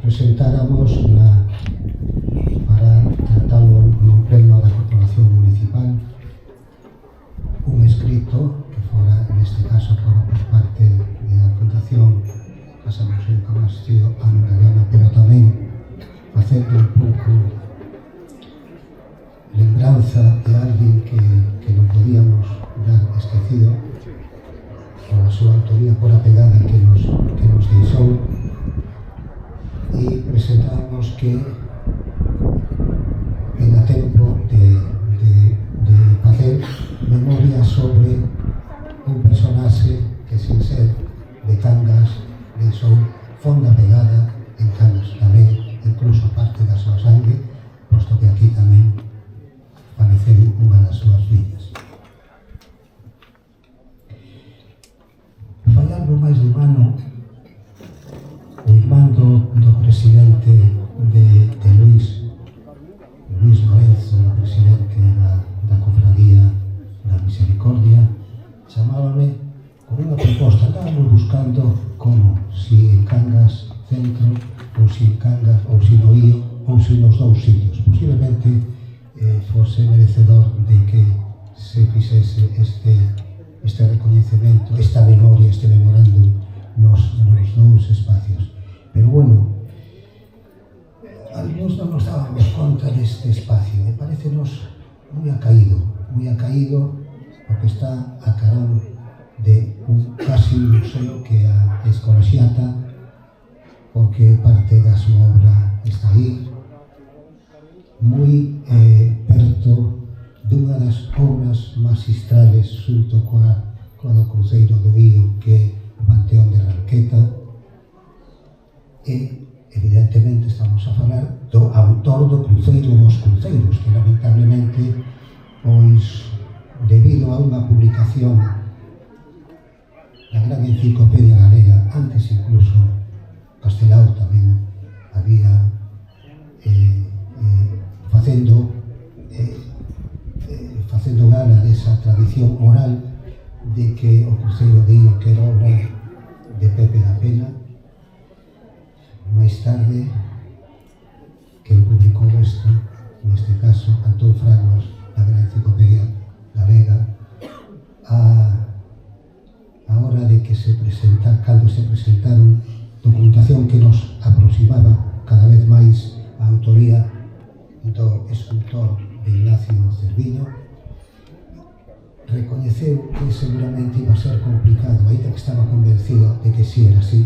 presentáramos para tratalo no pleno da Corporación Municipal un escrito que fora, neste caso, fora por parte da Fundación Casa Museo Castillo Andalana, pero tamén facendo un pouco lembranza de alguén que non podíamos dar esquecido por a súa autoría, por a pegada que nos deixou, e presentamos que era tempo de facer memoria sobre un personaxe que, sin ser de Cangas, deixou fonda pegada en Cangas, tamén incluso parte da súa sangue, posto que aquí tamén faleceu unha das súas fillas. Fai algo máis de mano o irmán do presidente de Luis Lorenzo, o presidente da Cofradía da Misericordia, chamábame con unha proposta. Estábamos buscando como, si en Cangas Centro, ou si en Cangas, ou si no Ío, ou si nos dous sitios. Posiblemente fose merecedor de que se fixese este recoñecemento, esta memoria, este memorándum nos dous espacios. Pero bueno, algúns non nos dábamos conta deste espacio e parecenos moi acaído porque está a carón de un casi museo que é a Escolaxiata, porque parte da súa obra está aí, moi perto dunha das obras magistrales xunto coa do cruceiro do Ío, que é o Panteón de Ranqueta, e evidentemente estamos a falar do autor do Cruceiro dos Cruceiros, que lamentablemente, pois, debido a unha publicación da gran enciclopedia galega, antes incluso Castelao tamén había facendo gala desa tradición oral de que o Cruceiro de Ío, que era obra de Pepe da Pena, máis tarde que el publicou isto, neste caso Antón Fragos, na gran enciclopedia galega, a hora de que cando se presentaron documentación que nos aproximaba cada vez máis a autoría do escultor de Ignacio Cerviño, recoñeceu que seguramente iba a ser complicado, aínda que estaba convencido de que si era así,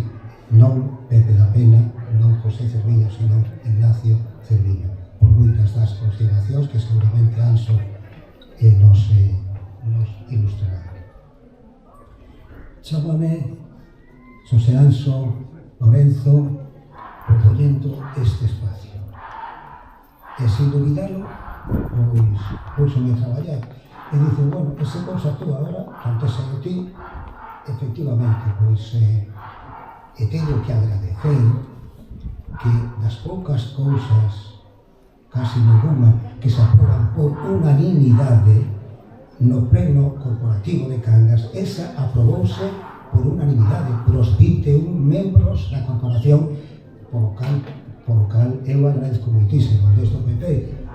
non Pepe da Pena, non José Cerviño, sino Ignacio Cerviño, por moitas das consideracións que seguramente Anso nos ilustrará. Chámame Xosé Anso Lorenzo propoñendo este espacio. E sin dubidalo, pois me traballar. E dice, bueno, que se cousa tú agora, contesa de ti, efectivamente, pois e teño que agradecer que das poucas cousas, casi ninguna, que se aproban por unanimidade no pleno corporativo de Cangas, esa aprobouse por unanimidade por os 21 membros da corporación, polo cal eu agradezco moitísimo, desde o PP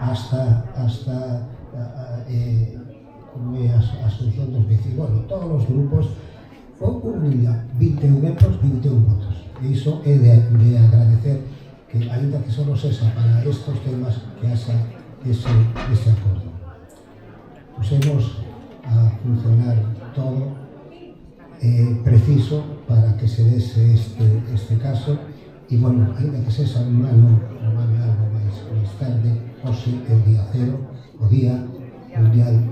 hasta como é a asociación dos vecinos, bueno, todos os grupos, foi unanimidade, 21 membros, 21 votos. E iso é de agradecer que, ainda que só sexa para estes temas, que haxa ese acordo. Pusemos a funcionar todo preciso para que se dese este caso, e, bueno, ainda que sexa un ano algo máis tarde, hoxe el día cero, o Día Mundial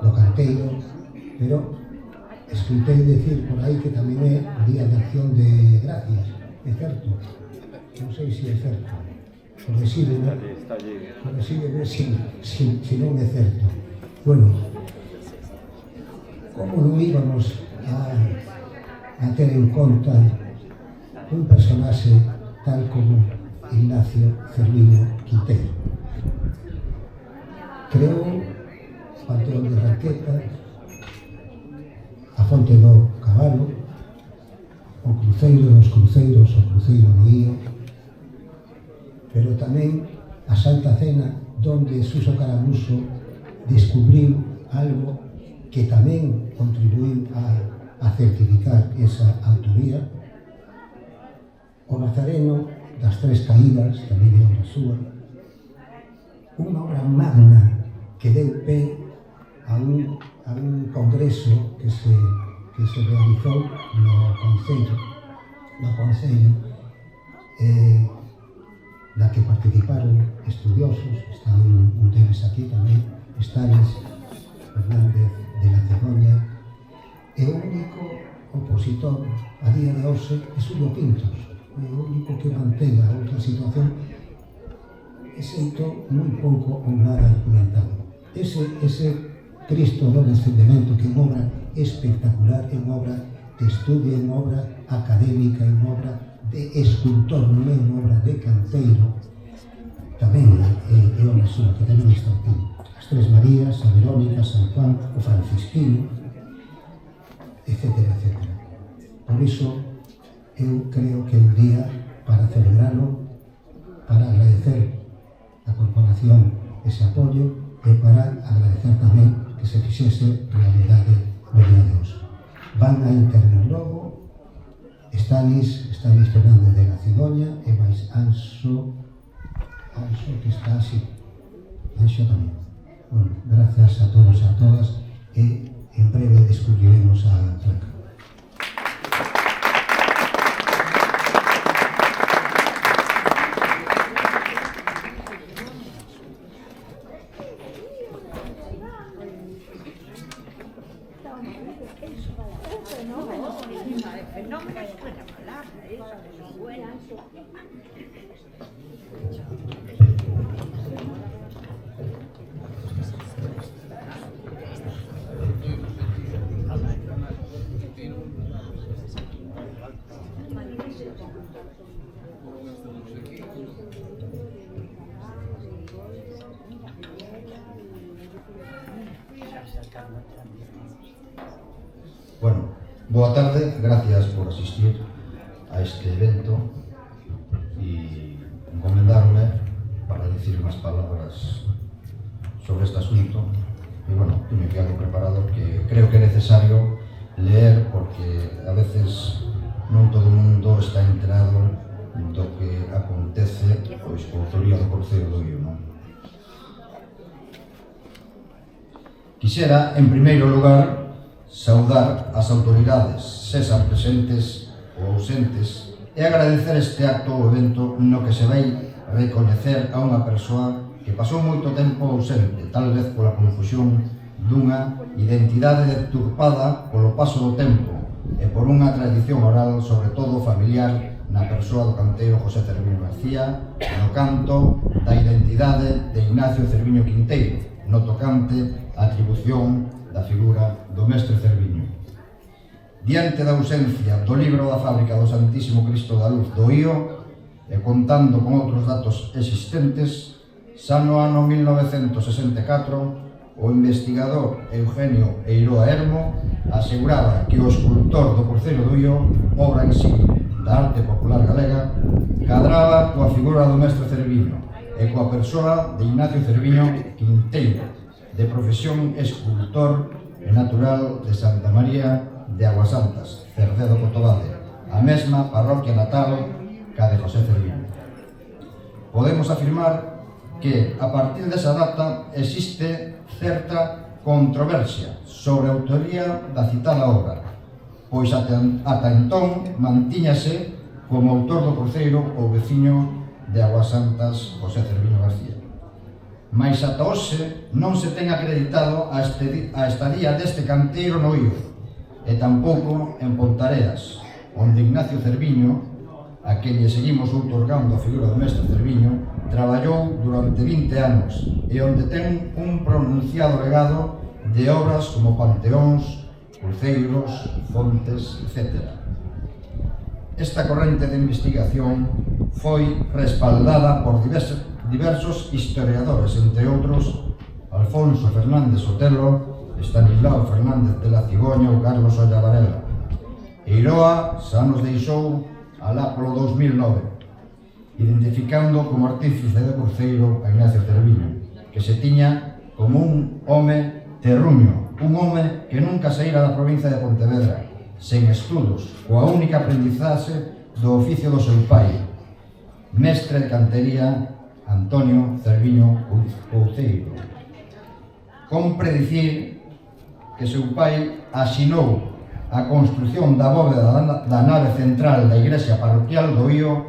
do Canteiro, pero escutei decir por aí que tamén é o Día de Acción de Gracias. É certo? Non sei se é certo. Corresídeme se non é certo. Bueno, como non íbamos a ter en conta un personaxe tal como Ignacio Cerviño Quintero? Creou o Panteón de Ranqueta, a Fonte do Cabalo, o Cruceiro dos Cruceiros, o Cruceiro do Ío, pero tamén a Santa Cena, donde Suso Caramuso descubriu algo que tamén contribuiu a certificar esa autoría. O Nazareno das Tres Caídas, tamén é obra súa, unha obra magna que deu pé a un congreso que se realizou no Concello, na que participaron estudiosos, está un deles aquí tamén, Estanis Fernández de la Cegoña, e o único opositor a día de hoxe é Xulio Pintos, o único que mantén a outra situación, exento moi pouco ou nada implementado. Ese Cristo do Descendemento, que é unha obra espectacular, é unha obra de estudio, é unha obra académica, é unha obra de escultor, non é unha obra de canteiro, tamén é unha súa, que tamén está aquí. As Tres Marías, a Verónica, San Juan, o Francisquino, etcétera, etcétera. Por iso, eu creo que é un día para celebrarlo, para agradecer a corporación ese apoio e para agradecer tamén que se fixese realidade no día de hoxe. Van a intervir logo Estanis Fernández de la Cigoña e máis Anxo que está así. Anxo tamén. Bueno, gracias a todos e a todas e en breve descubriremos a placa. Bueno, boa tarde, gracias por asistir a este evento y encomendarme para decir unas palabras sobre este asunto. Y bueno, me quedo preparado, que creo que é necesario leer, porque a veces non todo o mundo está enterado do que acontece pois coa autoría do Concello do Io, non? Quixera, en primeiro lugar, saudar as autoridades, sexan presentes ou ausentes, e agradecer este acto ou evento no que se vai recoñecer a unha persoa que pasou moito tempo ausente, tal vez pola confusión dunha identidade deturpada polo paso do tempo e por unha tradición oral, sobre todo familiar, na persoa do canteiro José Cerviño García, no canto da identidade de Ignacio Cerviño Quinteiro, no tocante a atribución da figura do mestre Cerviño. Diante da ausencia do libro da fábrica do Santísimo Cristo da Luz do Io, e contando con outros datos existentes, xa no ano 1964, o investigador Eugenio Eiroa Hermo aseguraba que o escultor do Cruceiro do Io, obra en sí da arte popular galega, cadraba coa figura do mestre Cerviño e coa persoa de Ignacio Cerviño Quinteiro, de profesión escultor e natural de Santa María de Aguasantas, Cerdedo Cotobade, a mesma parroquia natal ca de José Cerviño. Podemos afirmar que, a partir desa data, existe certa controversia sobre a autoría da citada obra, pois ata entón mantíñase como autor do cruceiro o veciño de Aguasantas, José Cerviño García. Mais ata hoxe non se ten acreditado a estadía deste canteiro no Io, e tampouco en Pontareas, onde Ignacio Cerviño, a quen lle seguimos outorgando a figura do mestre Cerviño, traballou durante 20 anos e onde ten un pronunciado legado de obras como panteóns, cruceiros, fontes, etc. Esta corrente de investigación foi respaldada por diversos historiadores, entre outros Alfonso Fernández Sotelo, Estanislao Fernández de la Cigoña ou Carlos Olla Varela. Eiroa xa nos deixou alá polo 2009. identificando como artífice do cruceiro a Ignacio Cerviño, que se tiña como un home terruño, un home que nunca saíra da provincia de Pontevedra, sen estudos, coa única aprendizaxe do oficio do seu pai, mestre de cantería Antonio Cerviño Couceiro. Compre dicir que seu pai asinou a construción da bóveda da nave central da igrexa parroquial do Ío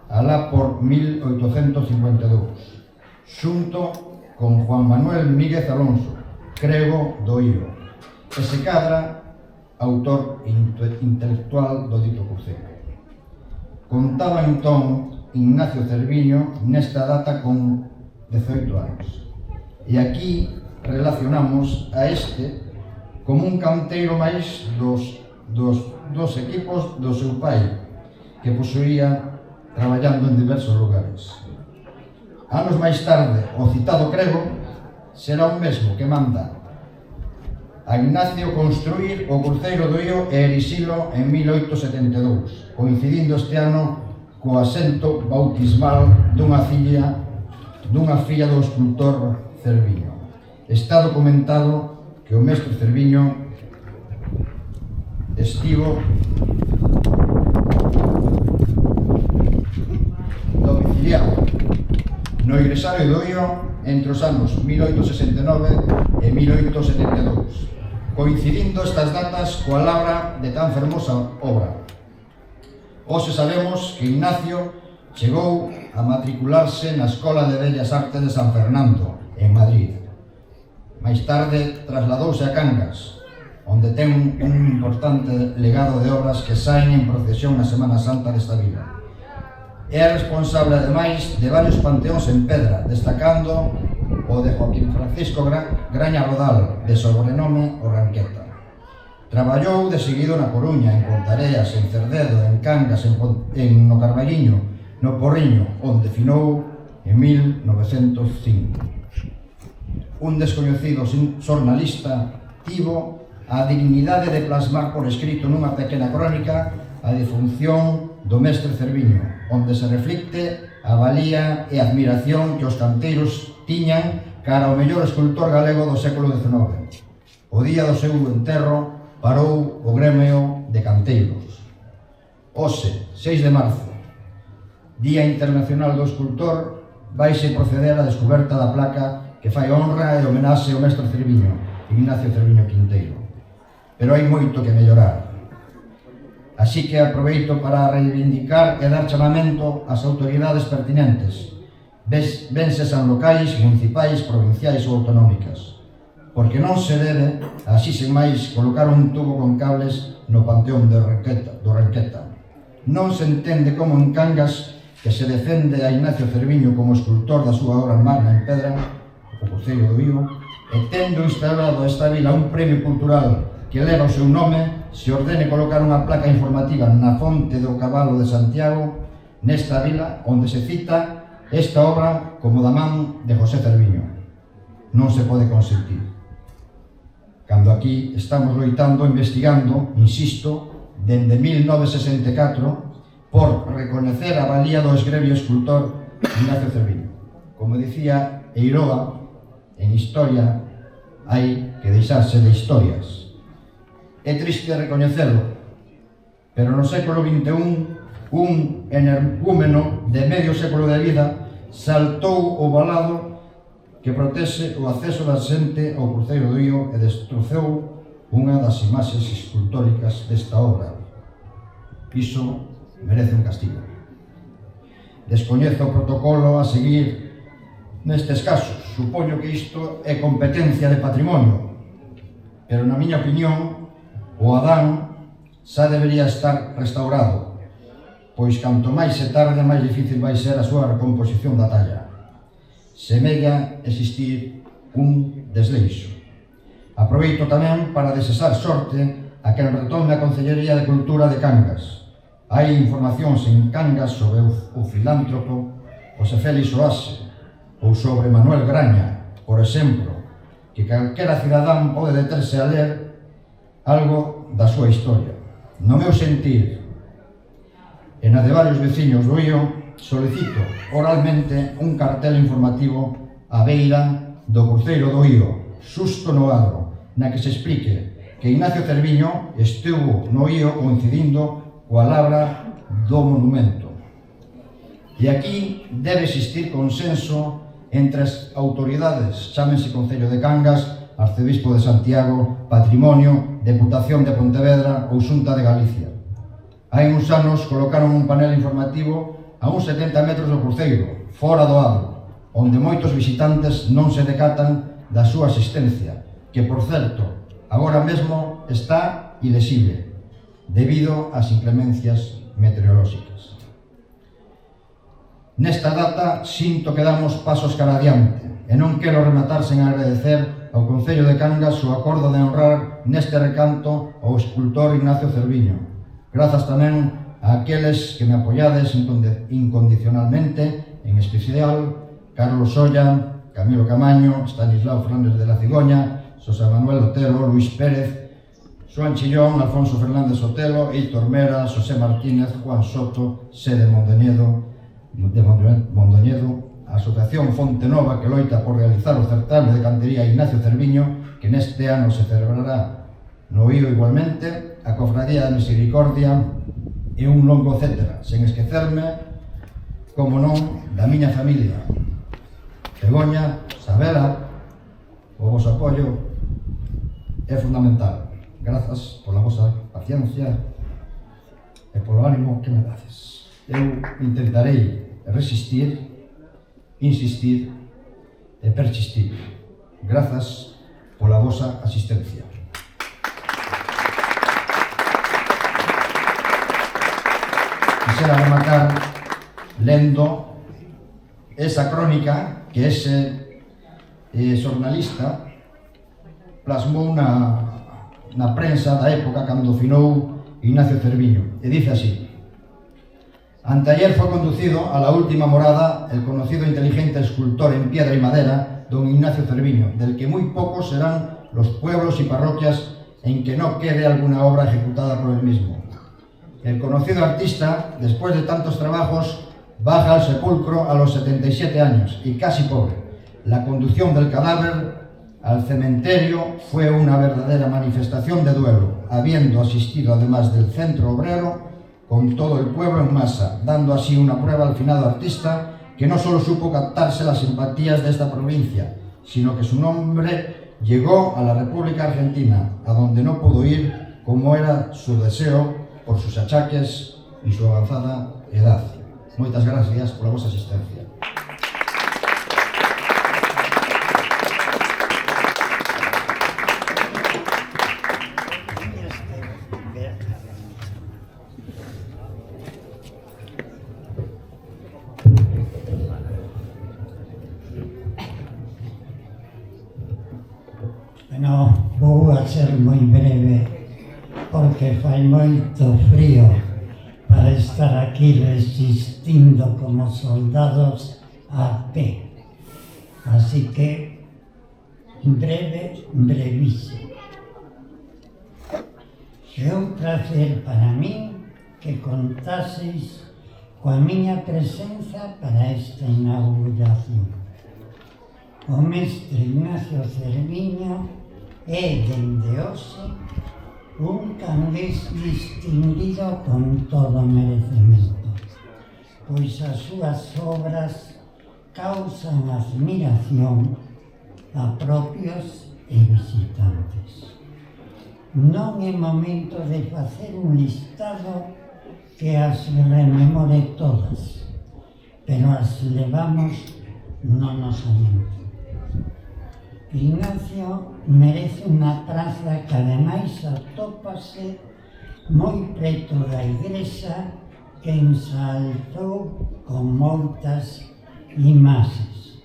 alá por 1852, xunto con Juan Manuel Míguez Alonso, crego do Ío, e se cadra autor intelectual do dito cruceiro. Contaba entón Ignacio Cerviño nesta data con 18 anos. E aquí relacionamos a este como un canteiro máis dos equipos do seu pai, que posuía traballando en diversos lugares. Anos máis tarde, o citado crego será o mesmo que manda a Ignacio construir o cruceiro do Ío e erixilo en 1872, coincidindo este ano co asento bautismal dunha filla do escultor Cerviño. Está documentado que o mestre Cerviño estivo domiciliado no Igresario do Ío entre os anos 1869 e 1872, coincidindo estas datas coa labra de tan fermosa obra. Hoxe sabemos que Ignacio chegou a matricularse na Escola de Bellas Artes de San Fernando, en Madrid. Máis tarde trasladouse a Cangas, onde ten un importante legado de obras que saen en procesión na Semana Santa desta vila. É responsable, ademais, de varios panteóns en pedra, destacando o de Joaquín Francisco Graña Rodal, de sobrenome O Ranqueta. Traballou de seguido na Coruña, en Pontareas, en Cerdedo, en Cangas, no Carballiño, no Porriño, onde finou en 1905. Un descoñecido xornalista tivo a dignidade de plasmar por escrito nunha pequena crónica a defunción do mestre Cerviño, onde se reflicte a valía e a admiración que os canteiros tiñan cara ao mellor escultor galego do século XIX. O día do seu enterro parou o gremio de canteiros. Hoxe, 6 de marzo, Día Internacional do Escultor, vaise proceder á descoberta da placa que fai honra e homenaxe ao mestre Cerviño, Ignacio Cerviño Quinteiro. Pero hai moito que mellorar. Así que aproveito para reivindicar e dar chamamento ás autoridades pertinentes, vense san locais, municipais, provinciais ou autonómicas, porque non se debe, así sen máis, colocar un tubo con cables no panteón do Ranqueta. Non se entende como en Cangas, que se defende a Ignacio Cerviño como escultor da súa obra magna en pedra, o cruceiro do Ío, e tendo instalado esta vila un premio cultural que leva o seu nome, se ordene colocar unha placa informativa na fonte do Cabalo de Santiago, nesta vila, onde se cita esta obra como da man de José Cerviño. Non se pode consentir. Cando aquí estamos loitando, investigando, insisto, dende 1964, por recoñecer a valía do esgrebio escultor Ignacio Cerviño. Como dicía Eiroa, en historia hai que deixarse de historias. É triste recoñecelo, pero no século XXI un energúmeno de medio século de vida saltou o valado que protexe o acceso da xente ao cruceiro do Ío e destrozou unha das imaxes escultóricas desta obra. Iso merece un castigo. Descoñezo o protocolo a seguir nestes casos. Supoño que isto é competencia de patrimonio, pero na miña opinión o Adán xa debería estar restaurado, pois canto máis se tarde, máis difícil vai ser a súa recomposición da talla. Semella existir un desleixo. Aproveito tamén para desexar sorte a quen retome a Concellería de Cultura de Cangas. Hai informacións en Cangas sobre o filántropo José Félix Oase ou sobre Manuel Graña, por exemplo, que calquera cidadán pode deterse a ler algo da súa historia. No meu sentir, e na de varios veciños do Ío, solicito oralmente un cartel informativo á beira do cruceiro do Ío, xusto no Adro, na que se explique que Ignacio Cerviño estivo no Ío coincidindo coa labra do monumento. E aquí debe existir consenso entre as autoridades, chámense Concello de Cangas, Arcebispo de Santiago, Patrimonio, Deputación de Pontevedra ou Xunta de Galicia. Hai uns anos colocaron un panel informativo a uns 70 metros do cruceiro, fora do Adro, onde moitos visitantes non se decatan da súa existencia, que, por certo, agora mesmo está ilesible, debido ás inclemencias meteorolóxicas. Nesta data, sinto que damos pasos cara adiante, e non quero rematar sen agradecer ao Concello de Cangas o acordo de honrar neste recanto ao escultor Ignacio Cerviño. Grazas tamén a aqueles que me apoiades incondicionalmente, en especial Carlos Solla, Camilo Camaño, Stanislao Fernández de la Cigoña, José Manuel Otelo, Luis Pérez, Xoán Chillón, Alfonso Fernández Otelo, Héctor Mera, José Martínez, Juan Soto, Sede Mondoñedo, a Asociación Fonte Nova, que loita por realizar o certame de cantería Ignacio Cerviño, que neste ano se celebrará no Ío igualmente, a Cofradía de Misericordia e un longo etcétera, sen esquecerme, como non, da miña familia. Begoña, Sabela, o vosso apoio é fundamental. Grazas pola vosa paciencia e polo ánimo que me dades. Eu intentarei resistir, insistir e persistir. Grazas pola vosa asistencia. Quixera rematar lendo esa crónica que ese xornalista plasmou na prensa da época cando finou Ignacio Cerviño, e dice así: anteayer fue conducido a la última morada el conocido e inteligente escultor en piedra y madera, don Ignacio Cerviño, del que muy pocos serán los pueblos y parroquias en que no quede alguna obra ejecutada por él mismo. El conocido artista, después de tantos trabajos, baja al sepulcro a los 77 años y casi pobre. La conducción del cadáver al cementerio fue una verdadera manifestación de duelo, habiendo asistido además del centro obrero con todo el pueblo en masa, dando así una prueba al finado artista que no solo supo captarse las simpatías de esta provincia, sino que su nombre llegó a la República Argentina, a donde no pudo ir como era su deseo por sus achaques y su avanzada edad. Moitas gracias pola vosa asistencia. Bueno, vou a ser moi breve porque fai moito frío para estar aquí resistindo como soldados a pé. Así que, breve, brevísimo. É un placer para min que contaseis coa miña presenza para esta inauguración. O mestre Ignacio Cerviño é, dende hoxe, un cangués distinguido con todo merecemento, pois as súas obras causan admiración a propios e visitantes. Non é momento de facer un listado que as rememore todas, pero as levamos no nosa mente. Ignacio merece unha praza que ademais atópase moi preto da igrexa que ensalzou con moitas imaxes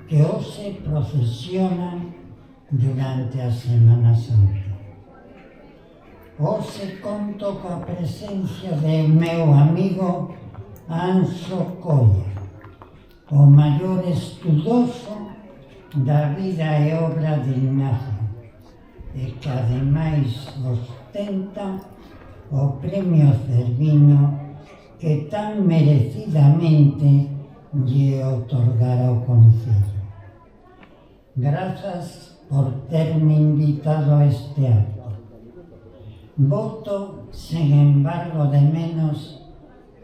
que hoxe procesionan durante a Semana Santa. Hoxe conto coa presencia de meu amigo Anxo Colla, o maior estudoso da vida e obra de Ignacio, e que ademais ostenta o Premio Cerviño que tan merecidamente lle otorgara o Concello. Grazas por terme invitado a este acto. Voto, sen embargo, de menos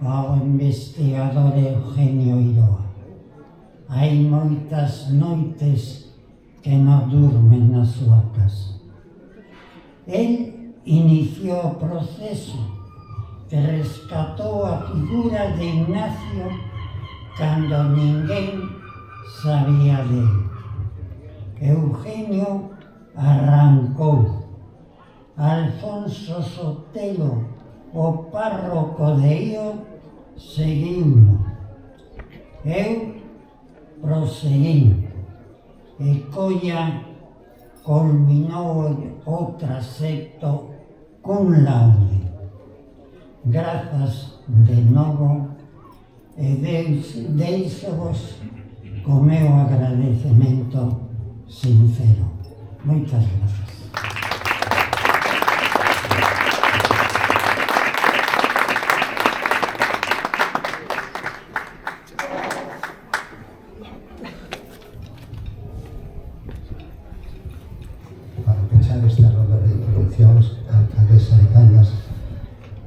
ao investigador Eugenio Eiroa. Hai moitas noites que non durmen na súa casa. El iniciou o proceso que rescatou a figura de Ignacio cando ninguén sabía dele. Eugenio arrancou. Alfonso Sotelo, o párroco de Io, seguiu. Eu proseguín. E Colla culminou o traxecto cum laude. Grazas de novo e deixo-vos co meu agradecemento sincero. Moitas grazas. Para pechar esta ronda de intervencións, a alcaldesa de Cangas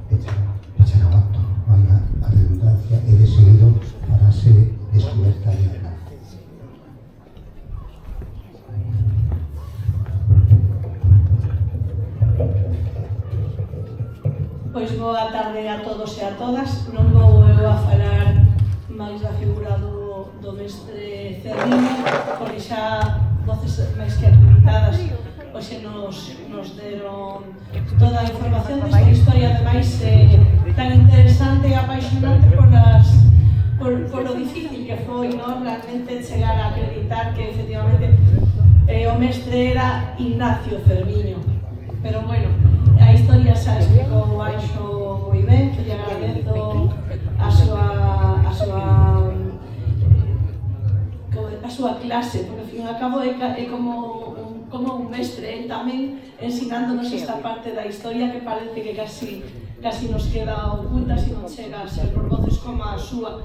pechará o acto, vaya a redundancia, e de seguido farase descuberta de verdade. Pois boa tarde a todos e a todas. Non vou eu a falar máis da figura do mestre Cerviño, porque xa voces máis que acreditadas hoxe nos deron toda a información desta historia, ademais tan interesante e apaixonante por lo difícil que foi, realmente chegar a acreditar que efectivamente o mestre era Ignacio Cerviño. Pero bueno, a historia xa explicou Anxo moi ben, que lle agradezo a súa clase, porque ao fin e ao cabo é como un mestre, el tamén ensinándonos esta parte da historia que parece que casi nos queda oculta se non chega a ser por voces como a súa.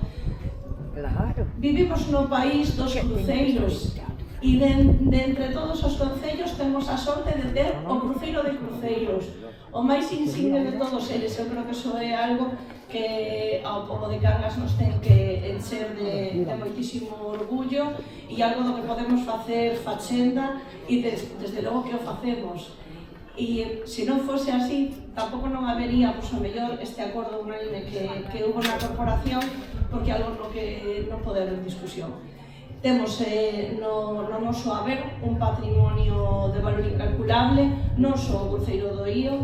Vivimos no país dos cruceiros e de entre todos os concellos temos a sorte de ter o cruceiro de cruceiros, o máis insigne de todos eles. Eu creo que iso é algo que ao pobo de Cangas nos ten que encher de moitísimo orgullo e algo do que podemos facer fachenda e desde logo que o facemos. E se non fose así, tampouco non habería, pois, o mellor este acordo unánime que hubo na corporación, porque algo no que non pode haber discusión. Temos no noso haber un patrimonio de valor incalculable, non só o cruceiro do Io,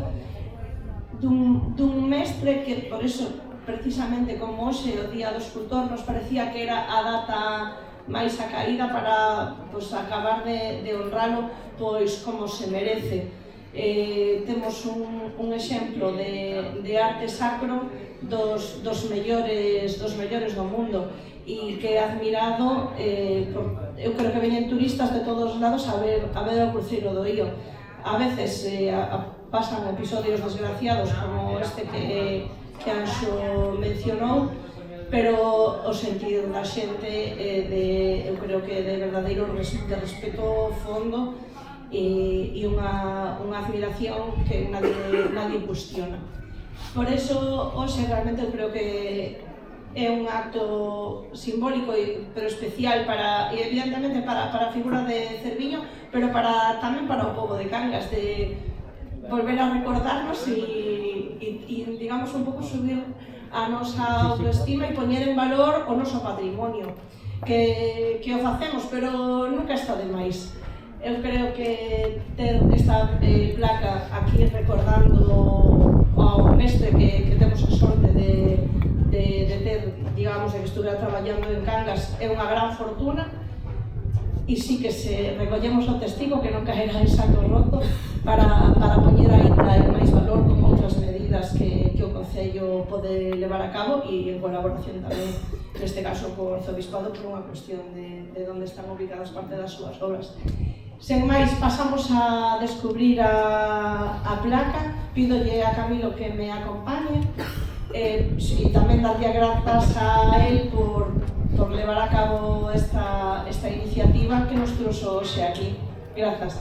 dun mestre que, por eso, precisamente como hoxe, o Día do Escultor, nos parecía que era a data máis acaída para acabar de honralo como se merece. Temos un exemplo de arte sacro dos mellores do mundo e que é admirado, eu creo que veñen turistas de todos os lados a ver o cruceiro do Io. A veces pasan episodios desgraciados como este que Anxo mencionou, pero o sentido da xente eu creo que de verdadeiro respeto fondo e unha admiración que nadie cuestiona. Por eso, hoxe realmente eu creo que é un acto simbólico pero especial evidentemente para a figura de Cerviño, pero tamén para o pobo de Cangas, de volver a recordarnos e digamos un pouco subir a nosa autoestima e poñer en valor o noso patrimonio, que o facemos, pero nunca está de máis. Eu creo que ter esta placa aquí recordando ao mestre que temos a sorte de ter, digamos, de que estuve traballando en Cangas, é unha gran fortuna, e sí que se recollemos o testigo que non caerá en saco roto para poñer ainda máis valor con outras medidas que o Concello pode levar a cabo e en colaboración tamén, neste caso, co Arzobispado por unha cuestión de onde están ubicadas parte das súas obras. Sen máis, pasamos a descubrir a placa. Pídolle a Camilo que me acompañe. E tamén darlle grazas a él por levar a cabo esta iniciativa que nos trouxo hoxe aquí. Grazas.